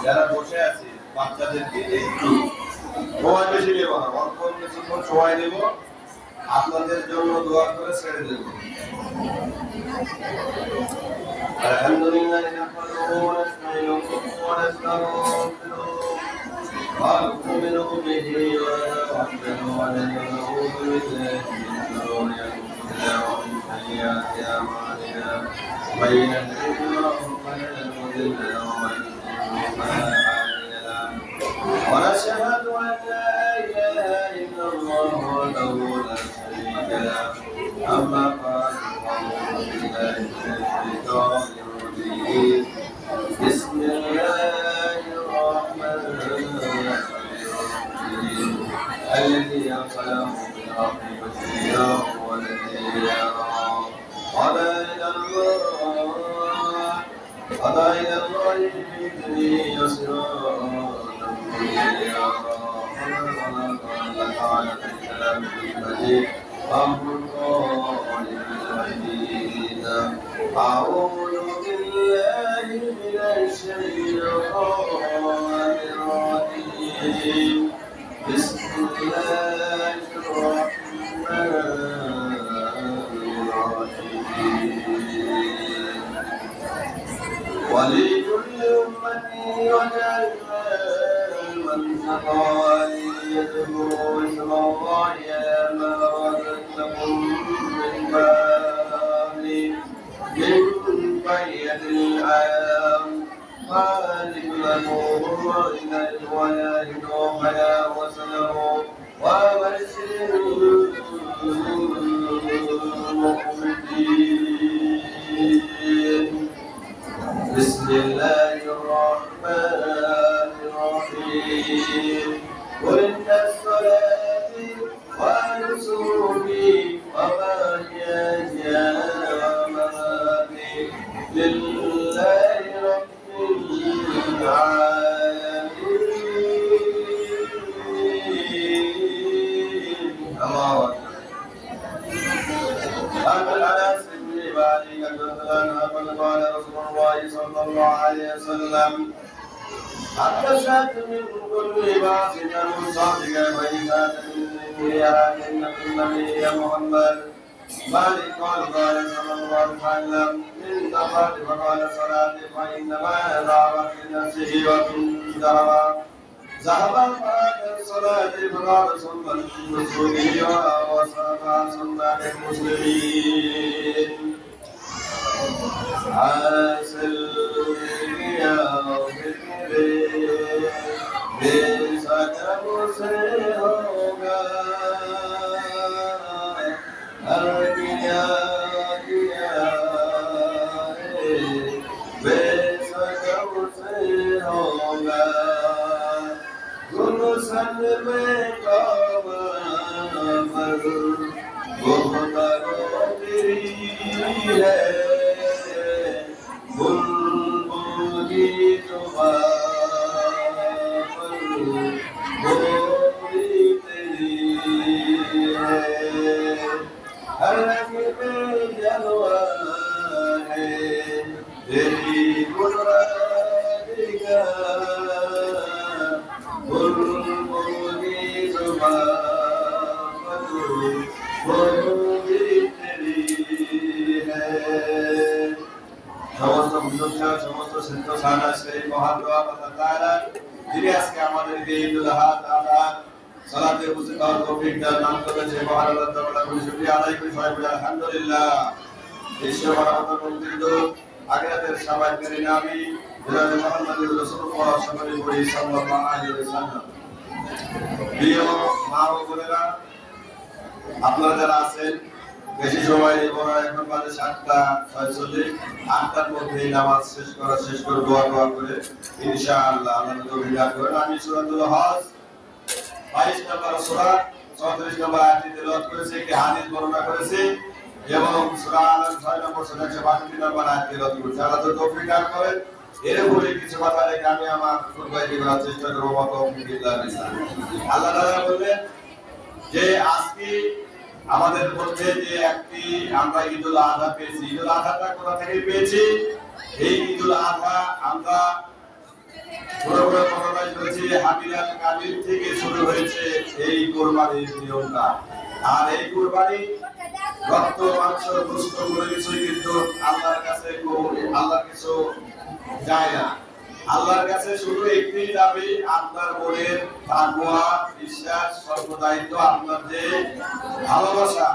যারা বসে আছে বাচ্চাদেরকে একটু সময় বেশি নেব না, অল্প কিছুক্ষণ সময় নেব, আপনাদের জন্য দোয়া করে ছেড়ে দেব। আলহামদুলিল্লাহ নাহমাদুহু ওয়া নাস্তাঈনুহু ওয়া নাস্তাগফিরুহ ওয়া নু'মিনু বিহি ওয়া নাতাওয়াক্কালু আলাইহি ওয়া না'উযু বিল্লাহি মিন শুরুরি anfusina wa min sayyiati a'malina may yahdihillahu fala mudilla lahu wa man yudlil fala hadiya lahu wa nashhadu an la ilaha illallah wahdahu la sharika lahu amma ba'du a'udhu billahi minash shaitanir rajim bismillahir rahmanir rahim الذي خلق بالحق بشيرا ونذيرا قضى إلى الله بإذنه صراطا منيرا قال الكلام المجيد والقرآن المجيد أعوذ بالله من الشيطان الرجيم بسم الله الرحمن الرحيم ولكل أمة وجعلنا منسقا ليذكروا اسم الله على ما رزقهم من بقية الأيام خالق لهم وإليه ويهد حيا وسلم وبشر المؤمنين بسم الله الرحمن الرحيم قل إن صلاتي ونسكي ومحياي ومماتي لله رب العالمين. الله أكبر. على سبيل عبادك قال رسول الله صلى الله عليه وسلم أتشهد من كل باس صادق وإذا من النبي محمد مالك قال صلى الله عليه وسلم من نفر فقال صلاة فإنما ذهبت بنفسه ومن ذهب بعد الصلاة فقال صلى المسلمين وصلى صلى المسلمين حاصل يا فكري بسكب سيروغا সমস্ত সিদ্ধ সানা সেই মহান আল্লাহ তাআলা যিনি আজকে আমাদেরকে ঈদুল আযহা সালাতে উপস্থিত হওয়ার তৌফিক দান করেছে, মহান আল্লাহ তাআলা বলে শুকরিয়া আদায় করি সবাই বলে আলহামদুলিল্লাহ। ঈশ্বর বরাবর বন্দিত আখিরাতের সবাই মেরে নামি জনাব মুহাম্মদুর রাসূলুল্লাহ সাল্লাল্লাহু আলাইহি ওয়াসাল্লাম। প্রিয় মা ও বোনেরা, আপনারা যারা আছেন বেশি সময় নেব না, এখন বাজে 7:46, 8টার মধ্যে নামাজ শেষ করে দোয়া করে ইনশাআল্লাহ আল্লাহ তৌফিক দান করেন। আমি সূরাতুল হজ 22 নম্বর সূরা 34 নম্বর আয়াত তেলাওয়াত করেছি, একটি হাদিস বর্ণনা করেছি এবং সূরা আল 6 নম্বর সূরা 162 নম্বর আয়াত তেলাওয়াত করেছি। আল্লাহ তৌফিক দান করেন। এর উপরে কিছু কথা রেখে আমি আমার খুতবাটি করার চেষ্টা করব। আল্লাহ তাআলা বলেন যে আজকে আমাদের মধ্যে যে একটি আমরা ঈদুল আযহা পেয়েছি, ঈদুল আযহাটা কোথা থেকে পেয়েছি? এই ঈদুল আযহা আমরা পুরো হাবিলাল কাবিল থেকে শুরু হয়েছে এই কুরবানির নিয়মটা। আর এই কুরবানি রক্ত মাংস গোশত কোনো কিছুই কিন্তু আল্লাহর কিছু যায় না। আল্লাহর কাছে শুধু একটি দাবি, আপনার মনের তাকওয়া, বিশ্বাস, সর্বদায়িত্ব, আপনার যে ভালোবাসা।